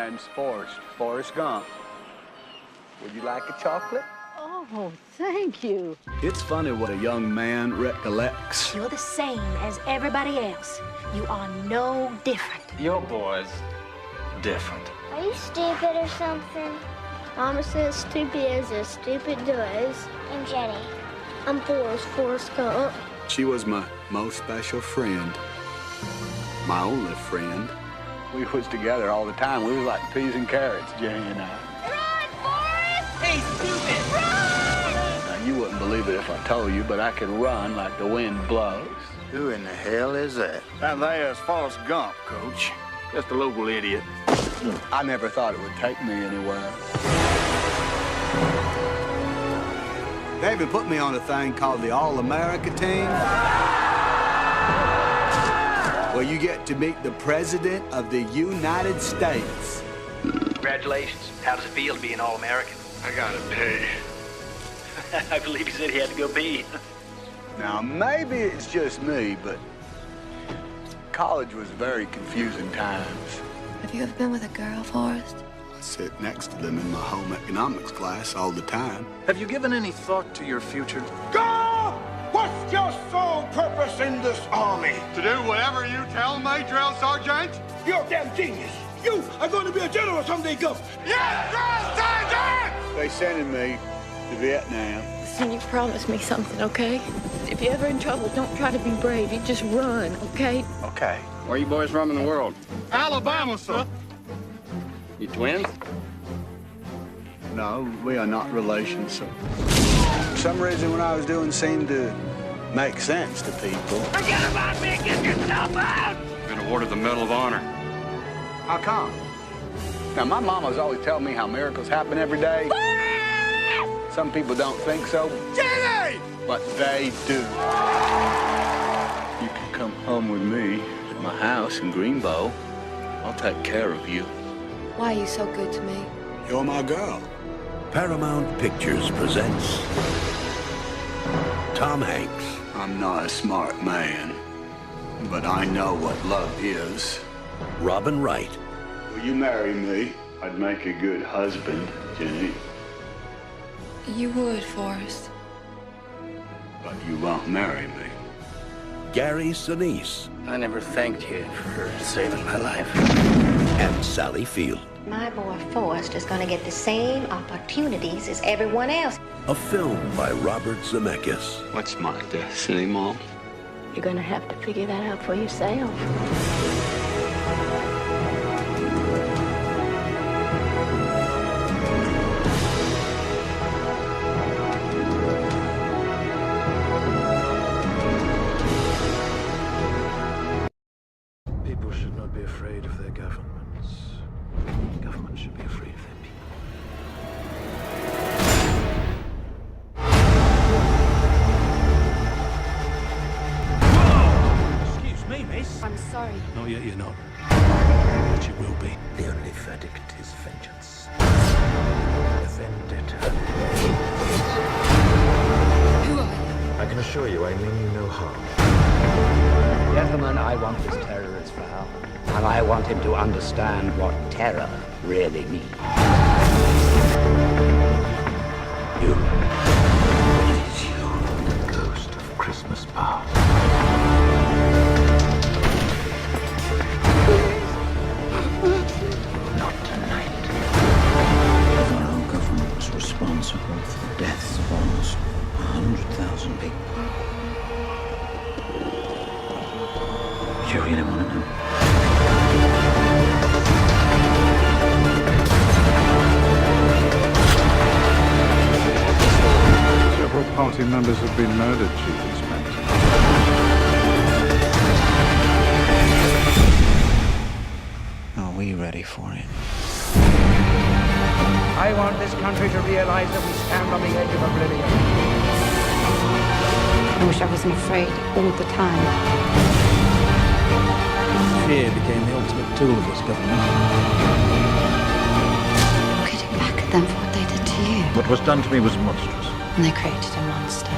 name's Forrest Gump. Would you like a chocolate? Oh, thank you. It's funny what a young man recollects. You're the same as everybody else. You are no different. Your boy's different. Are you stupid or something? Mama says stupid is as stupid does. I'm Jenny. I'm Forrest Gump. She was my most special friend. My only friend. We was together all the time. We was like peas and carrots, Jenny and I. Run, Forrest! Hey, stupid, run! Now, you wouldn't believe it if I told you, but I can run like the wind blows. Who in the hell is that? That there's Forrest Gump, Coach. Just a local idiot. I never thought it would take me anywhere. They even put me on a thing called the All-America Team, where you get to meet the President of the United States. Congratulations. How does it feel to be an All-American? I gotta pay. I believe he said he had to go pee. Now, maybe it's just me, but college was very confusing times. Have you ever been with a girl, Forrest? I sit next to them in my home economics class all the time. Have you given any thought to your future? Go! What's your sole purpose in this army? To do whatever you tell me, drill sergeant? You're a damn genius. You are going to be a general someday, Gump. Yes, drill sergeant! They sending me to Vietnam. Listen, you promise me something, okay? If you're ever in trouble, don't try to be brave. You just run, okay? Okay. Where you boys from in the world? Alabama, sir. You twins? No, we are not relations, sir. For some reason, what I was doing seemed to make sense to people. Forget about me and get yourself out! Been awarded the Medal of Honor. How come? Now, my mama's always telling me how miracles happen every day. Some people don't think so. Jenny! But they do. You can come home with me at my house in Greenbow. I'll take care of you. Why are you so good to me? You're my girl. Paramount Pictures presents Tom Hanks. I'm not a smart man, but I know what love is. Robin Wright. Will you marry me? I'd make a good husband, Jenny. You would, Forrest. But you won't marry me. Gary Sinise. I never thanked you for saving my life. And Sally Field. My boy Forrest is going to get the same opportunities as everyone else. A film by Robert Zemeckis. What's my destiny, Mom? You're gonna have to figure that out for yourself. People should not be afraid of their governments. Governments should be afraid of their people. Excuse me, miss. I'm sorry. Not yet, you're not. But you will be. The only verdict is vengeance. Vendetta. Who are you? I can assure you I mean you no harm. Gentlemen, I want this terrorist found. And I want him to understand what terror really means. You. It is you, the ghost of Christmas past. Not tonight. Our government was responsible for the deaths of almost 100,000 people. Do you really want to know? Several party members have been murdered, Chief Inspector. Are we ready for it? I want this country to realize that we stand on the edge of oblivion. I wish I wasn't afraid all the time. Fear became the ultimate tool of this government. Getting back at them for what they did to you. What was done to me was monstrous. And they created a monster.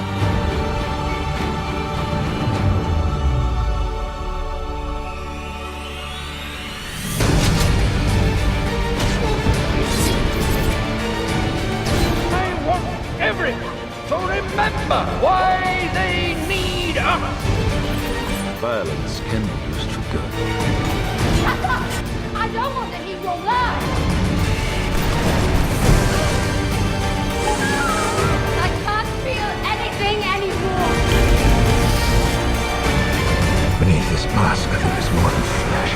Violence can be used for good. Shut up! I don't want to hear your lies! I can't feel anything anymore! Beneath this mask, there is more than flesh.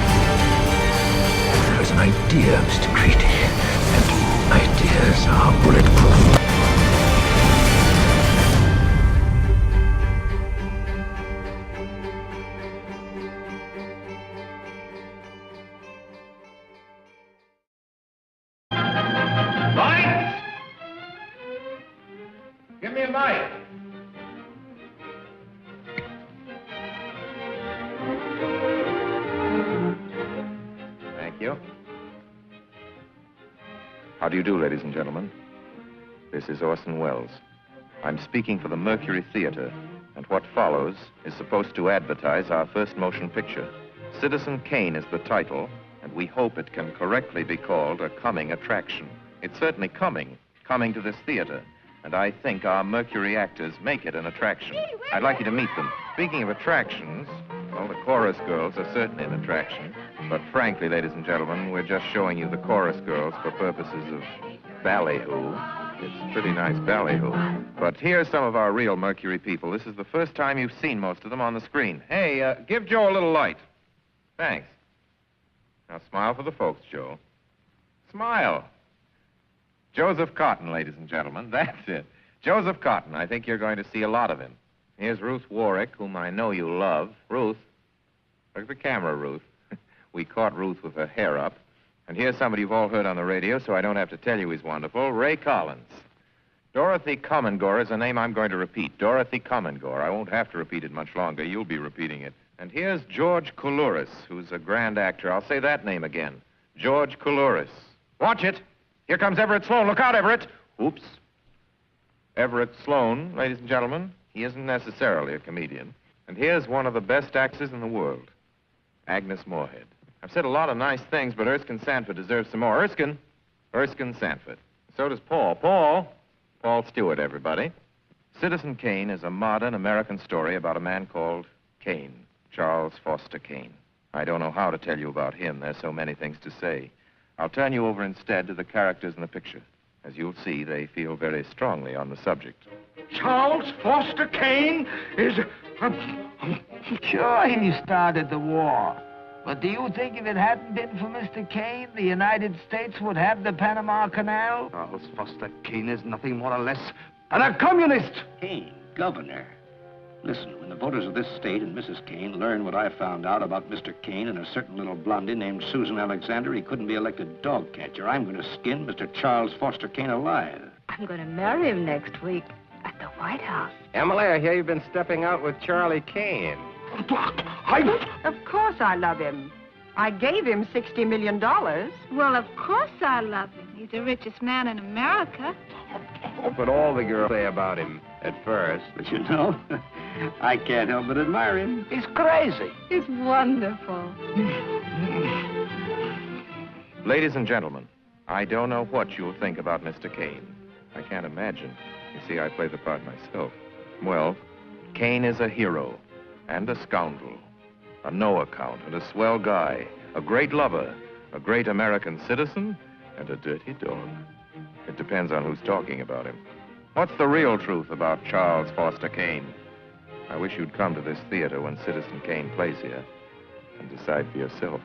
There is an idea, Mr. Creedy, and ideas are bulletproof. Lights! Give me a light. Thank you. How do you do, ladies and gentlemen? This is Orson Welles. I'm speaking for the Mercury Theater, and what follows is supposed to advertise our first motion picture. Citizen Kane is the title, and we hope it can correctly be called a coming attraction. It's certainly coming to this theater, and I think our Mercury actors make it an attraction. I'd like you to meet them. Speaking of attractions, well, the chorus girls are certainly an attraction, but frankly, ladies and gentlemen, we're just showing you the chorus girls for purposes of ballyhoo. It's pretty nice ballyhoo. But here's some of our real Mercury people. This is the first time you've seen most of them on the screen. Hey, give Joe a little light. Thanks. Now smile for the folks, Joe. Smile. Joseph Cotton, ladies and gentlemen. That's it. Joseph Cotton. I think you're going to see a lot of him. Here's Ruth Warwick, whom I know you love. Ruth. Look at the camera, Ruth. We caught Ruth with her hair up. And here's somebody you've all heard on the radio, so I don't have to tell you he's wonderful. Ray Collins. Dorothy Commengore is a name I'm going to repeat. Dorothy Commengore. I won't have to repeat it much longer. You'll be repeating it. And here's George Coulouris, who's a grand actor. I'll say that name again. George Coulouris. Watch it. Here comes Everett Sloane. Look out, Everett. Oops. Everett Sloane, ladies and gentlemen. He isn't necessarily a comedian. And here's one of the best actors in the world, Agnes Moorehead. I've said a lot of nice things, but Erskine Sanford deserves some more. Erskine Sanford. So does Paul. Paul Stewart, everybody. Citizen Kane is a modern American story about a man called Kane, Charles Foster Kane. I don't know how to tell you about him. There's so many things to say. I'll turn you over instead to the characters in the picture. As you'll see, they feel very strongly on the subject. Charles Foster Kane is... Sure, he started the war. But do you think if it hadn't been for Mr. Kane, the United States would have the Panama Canal? Charles Foster Kane is nothing more or less than a communist! Kane, governor. Listen, when the voters of this state and Mrs. Kane learn what I found out about Mr. Kane and a certain little blondie named Susan Alexander, he couldn't be elected dog catcher. I'm going to skin Mr. Charles Foster Kane alive. I'm going to marry him next week at the White House. Emily, I hear you've been stepping out with Charlie Kane. Of course I love him. I gave him $60 million. Well, of course I love him. He's the richest man in America. That's what all the girls say about him at first. But you know, I can't help but admire him. He's crazy. He's wonderful. Ladies and gentlemen, I don't know what you'll think about Mr. Kane. I can't imagine. You see, I play the part myself. Well, Kane is a hero and a scoundrel, a no account and a swell guy, a great lover, a great American citizen, and a dirty dog. It depends on who's talking about him. What's the real truth about Charles Foster Kane? I wish you'd come to this theater when Citizen Kane plays here and decide for yourself.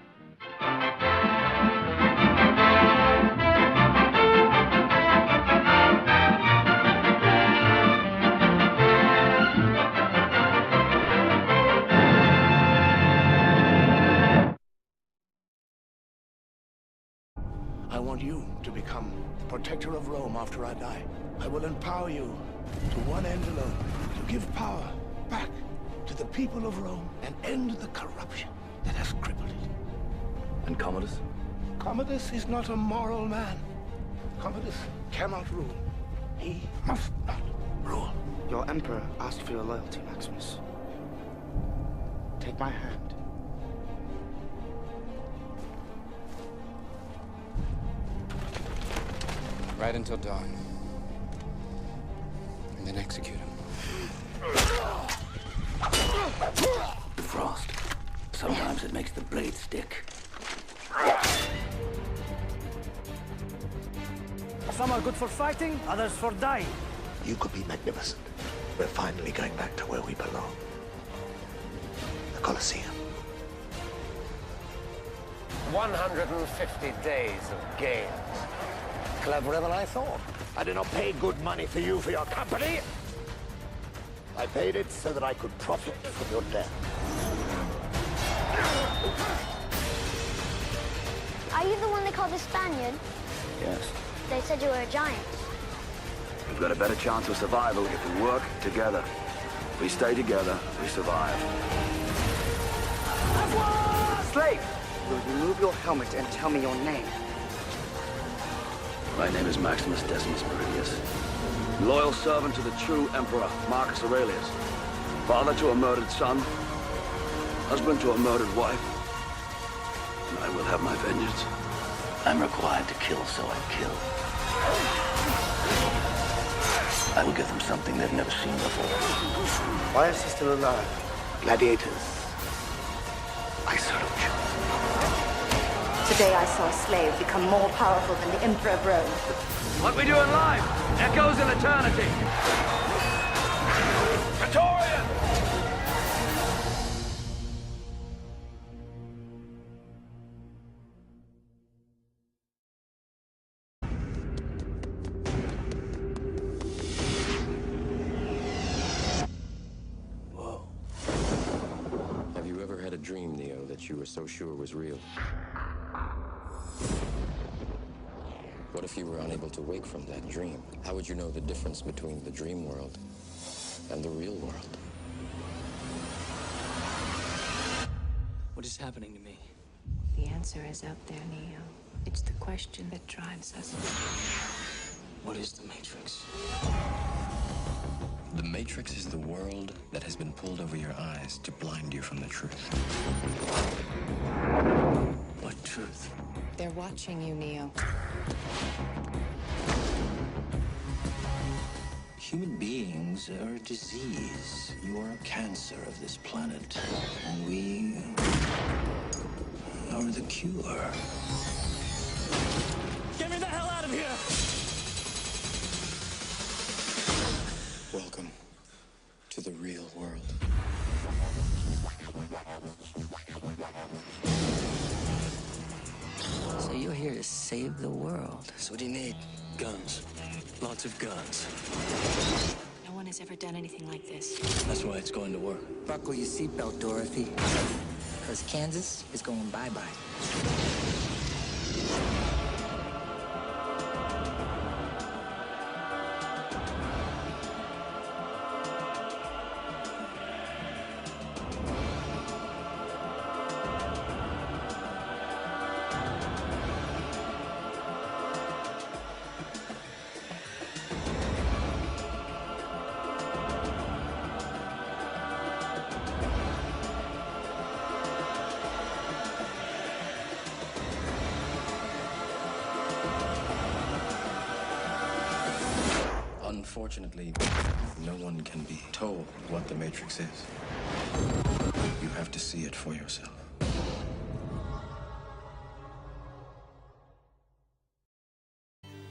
I want you to become the protector of Rome after I die. I will empower you to one end alone, to give power back to the people of Rome and end the corruption that has crippled it. And Commodus? Commodus is not a moral man. Commodus cannot rule. He must not rule. Your emperor asked for your loyalty, Maximus. Take my hand. Right until dawn. And then execute him. From fast. Sometimes it makes the blade stick. Some are good for fighting, others for dying. You could be magnificent. We're finally going back to where we belong. The Colosseum. 150 days of games. Cleverer than I thought. I did not pay good money for you for your company. I paid it so that I could profit from your death. Are you the one they call the Spaniard? Yes. They said you were a giant. We've got a better chance of survival if we work together. If we stay together, we survive. Slave! Will you remove your helmet and tell me your name? My name is Maximus Decimus Meridius. Loyal servant to the true Emperor, Marcus Aurelius. Father to a murdered son. Husband to a murdered wife. And I will have my vengeance. I'm required to kill, so I kill. I will give them something they've never seen before. Why is he still alive? Gladiators. I salute you. Today I saw a slave become more powerful than the Emperor of Rome. What we do in life echoes in eternity. Praetorian! Have you ever had a dream, Neo, that you were so sure was real? What if you were unable to wake from that dream? How would you know the difference between the dream world and the real world? What is happening to me? The answer is out there, Neo. It's the question that drives us. What is the Matrix? The Matrix is the world that has been pulled over your eyes to blind you from the truth. What truth? They're watching you, Neo. Human beings are a disease. You are a cancer of this planet. And we are the cure. Get me the hell out of here! Welcome to the real world. So you're here to save the world. So what do you need? Guns. Lots of guns. No one has ever done anything like this. That's why it's going to work. Buckle your seatbelt, Dorothy. Because Kansas is going bye-bye. Unfortunately, no one can be told what the Matrix is. You have to see it for yourself.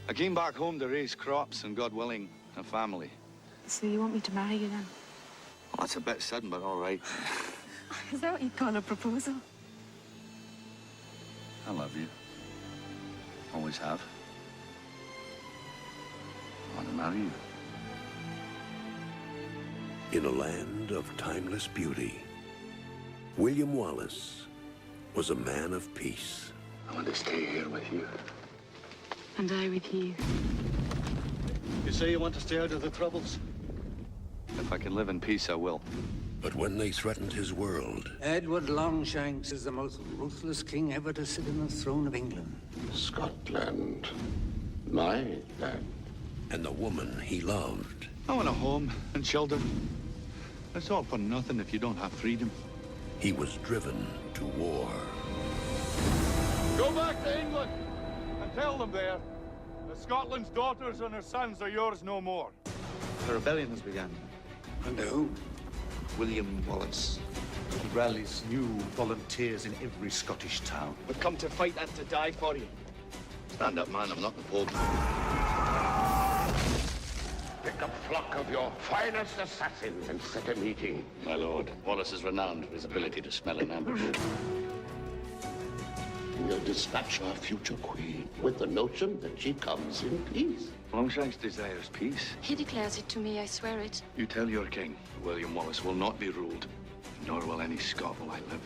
I came back home to raise crops and, God willing, a family. So you want me to marry you then? Well, that's a bit sudden, but all right. Is that what you call a proposal? I love you. Always have. I want to marry you. In a land of timeless beauty, William Wallace was a man of peace. I want to stay here with you. And I with you. You say you want to stay out of the troubles? If I can live in peace, I will. But when they threatened his world, Edward Longshanks is the most ruthless king ever to sit on the throne of England. Scotland. My land. and the woman he loved, I want a home and shelter. It's all for nothing if you don't have freedom. he was driven to war. Go back to England and tell them there that Scotland's daughters and her sons are yours no more. The rebellion has begun. Under who? William Wallace. He rallies new volunteers in every Scottish town. We've come to fight and to die for you. Stand up, man. I'm not the Pope. Pick a flock of your finest assassins and set a meeting. My lord, Wallace is renowned for his ability to smell an ambush. We'll dispatch our future queen with the notion that she comes in peace. Longshanks desires peace. He declares it to me, I swear it. You tell your king, William Wallace will not be ruled, nor will any Scot while I live.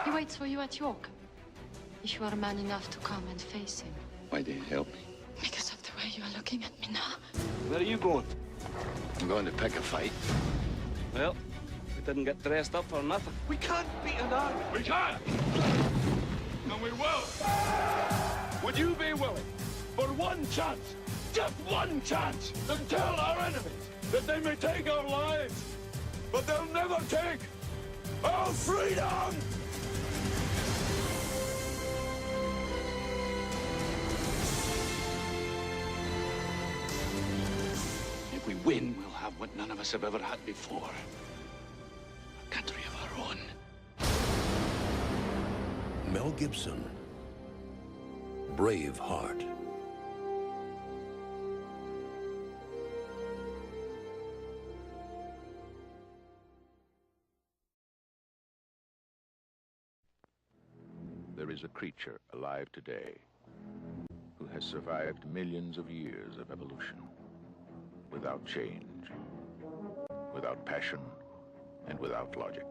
He waits for you at York. If you are man enough to come and face him. Why do you help me? Because of the way you are looking at me now. Where are you going? I'm going to pick a fight. Well, we didn't get dressed up for nothing. We can't beat an army. We can! And we will! Would you be willing, for one chance, just one chance, to tell our enemies that they may take our lives, but they'll never take our freedom? If we win, we'll have what none of us have ever had before. A country of our own. Mel Gibson. Braveheart. There is a creature alive today who has survived millions of years of evolution without change, without passion, and without logic.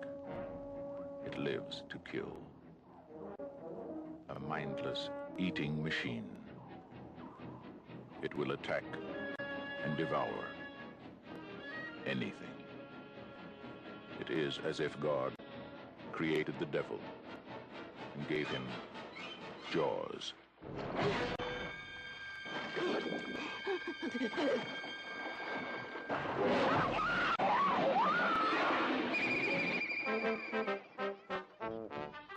It lives to kill. A mindless eating machine. It will attack and devour anything. It is as if God created the devil and gave him jaws.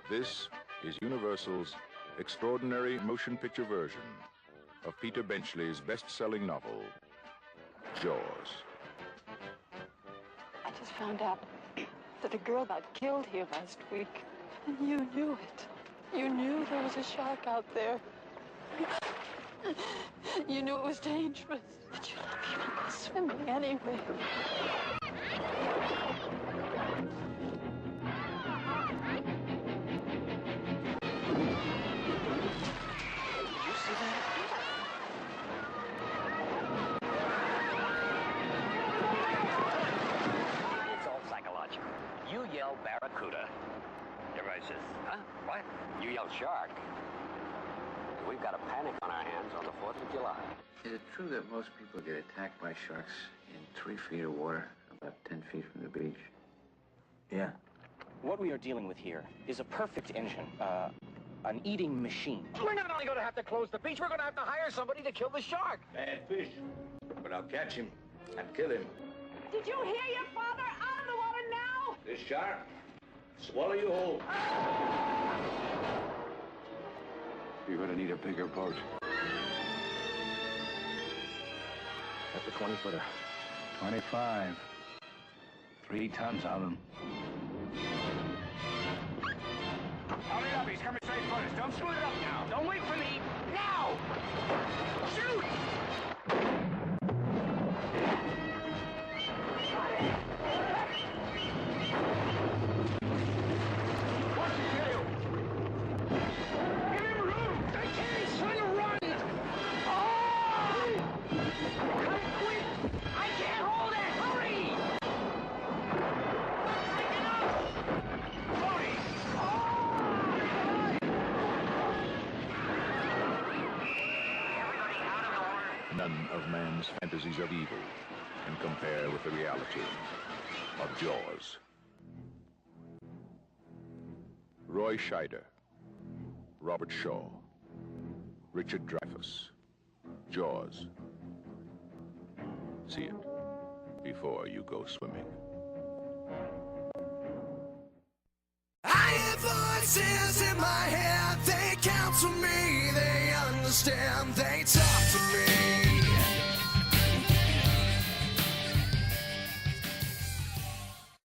This is Universal's extraordinary motion picture version of Peter Benchley's best-selling novel, Jaws. I just found out that a girl got killed here last week. And you knew it. You knew there was a shark out there. You knew it was dangerous. But you let people go swimming anyway. It's all psychological. You yell barracuda. Everybody says, huh? What? You yell shark. We've got a panic on our hands on the 4th of July. Is it true that most people get attacked by sharks in 3 feet of water, about 10 feet from the beach? Yeah. What we are dealing with here is a perfect engine, an eating machine. We're not only going to have to close the beach, we're going to have to hire somebody to kill the shark. Bad fish. But I'll catch him and kill him. Did you hear your father? Out of the water now! This shark, swallow you whole. You're going to need a bigger boat. That's a 20-footer. 25. 3 tons on him. Hurry up, he's coming straight for us. Don't screw it up now. Don't wait for me. Now! Shoot! What's he do? Give him room! I can't swing a run! Oh! Cut it quick! I can't hold it! Hurry! None of man's fantasies of evil can compare with the reality of Jaws. Roy Scheider, Robert Shaw, Richard Dreyfuss, Jaws. See it before you go swimming. I hear voices in my head, they counsel me, they understand, they talk to me.